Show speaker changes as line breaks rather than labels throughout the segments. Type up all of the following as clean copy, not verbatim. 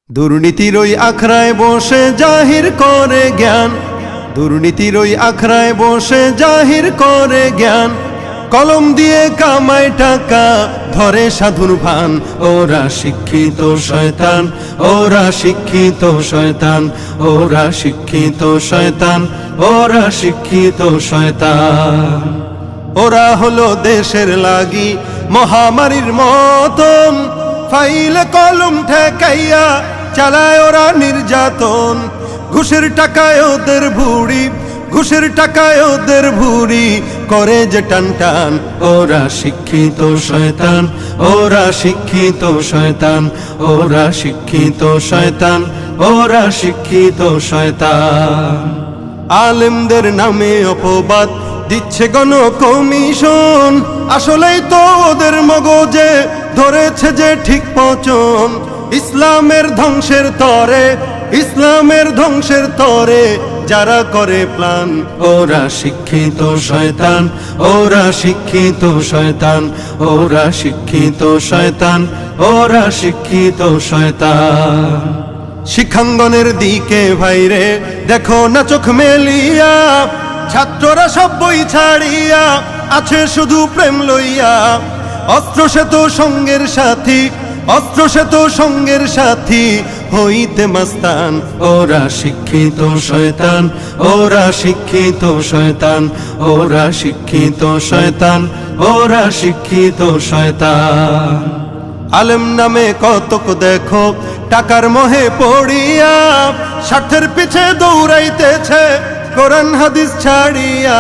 দুর্নীতির ওই আখড়ায় বসে জাহির করে জ্ঞান, দুর্নীতির ওই আখড়ায় বসে জাহির করে জ্ঞান। কলম দিয়ে কামায় টাকা ধরে সাধুর ভান, ওরা শিক্ষিত শয়তান, ওরা শিক্ষিত শয়তান, ওরা শিক্ষিত শয়তান, ওরা শিক্ষিত শয়তান। ওরা হলো দেশের লাগি মহামারীর মতন, ফাইলে কলম ঠেকাইয়া চালায় ওরা নির্যাতন। ঘুষের টাকায় ওদের ভুড়ি, ঘুষের টাকায় ওদের ভুড়ি করে যে টান টান। ওরা শিক্ষিত শয়তান, ওরা শিক্ষিত শয়তান, ওরা শিক্ষিত শয়তান, ওরা শিক্ষিত শয়তান। আলেমদের নামে অপবাদ দিচ্ছে গণ কমিশন, আসলেই তো ওদের মগজে ধরেছে যে ঠিক পচন। ইসলামের ধ্বংসের তরে, ইসলামের ধ্বংসের তরে যারা করে প্ল্যান, ওরা শিক্ষিত শয়তান, ওরা শিক্ষিত শয়তান, ওরা শিক্ষিত শয়তান, ওরা শিক্ষিত শয়তান। শিক্ষাঙ্গনের দিকে ভাইরে দেখো না চোখ মেলিয়া, ছাত্ররা সব বই ছাড়িয়া আছে শুধু প্রেম লইয়া। অস্ত্র সে তো সঙ্গের সাথী, অস্ত্র সে তো সঙ্গের সাথী হইতে মাস্তান। ওরা শিক্ষিত শয়তান, ওরা শিক্ষিত শয়তান, ওরা শিক্ষিত শয়তান, ওরা শিক্ষিত শয়তান। আলেম নামে কতক দেখো টাকার মোহে পড়িয়া, স্বার্থের পিছে দৌড়াইতেছে কোরআন হাদিস ছাড়িয়া।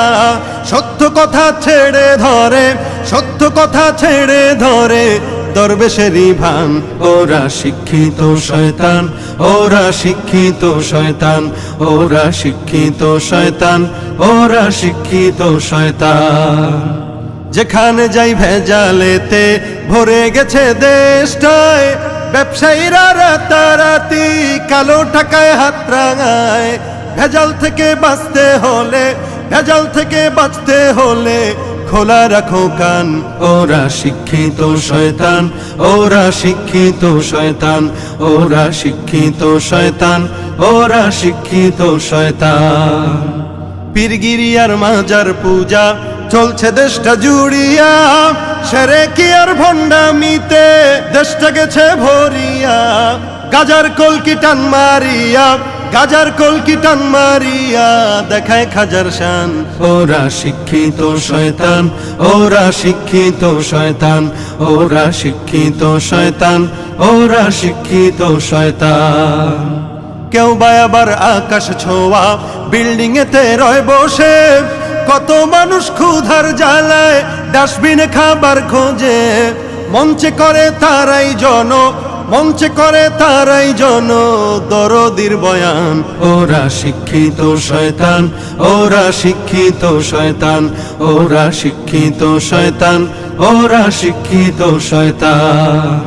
সত্য কথা ছেড়ে ধরে, সত্য কথা ছেড়ে ধরে দরবেশেরই ভান। ওরা শিক্ষিত শয়তান, ওরা শিক্ষিত শয়তান, ওরা শিক্ষিত শয়তান, ওরা শিক্ষিত শয়তান। যেখানে যাই ভেজালেতে ভরে গেছে দেশটায়, ব্যবসায়ীরা রাতারাতি কালো টাকায় হাত রাঙায়। ভেজাল থেকে বাঁচতে হলে, ভেজাল থেকে বাঁচতে হলে খোলা রাখো কান। ওরা শিক্ষিত শয়তান, ওরা শিক্ষিত শয়তান, ওরা শিক্ষিত শয়তান, ওরা শিক্ষিত শয়তান। পীরগিরিয়ার মাজার পূজা চলছে দেশটা জুড়িয়া, সেরেকি আর ভণ্ডামিতে দেশটা গেছে ভরিয়া। গাজার কলকি টান মারিয়া, গাজার কলকি টান মারিয়া দেখায় খাজার শান। ওরা শিক্ষিত শয়তান, ওরা শিক্ষিত শয়তান, ওরা শিক্ষিত শয়তান, ওরা শিক্ষিত শয়তান। কেউ বা আবার আকাশ ছোঁয়া বিল্ডিং এতে রয় বসে, কত মানুষ ক্ষুধার জ্বালায় ডাস্টবিনে খাবার খোঁজে। মঞ্চে করে তারাই জন, মঞ্চে করে তারাই জন দরদির বয়ান। ওরা শিক্ষিত শয়তান, ওরা শিক্ষিত শয়তান, ওরা শিক্ষিত শয়তান, ওরা শিক্ষিত শয়তান।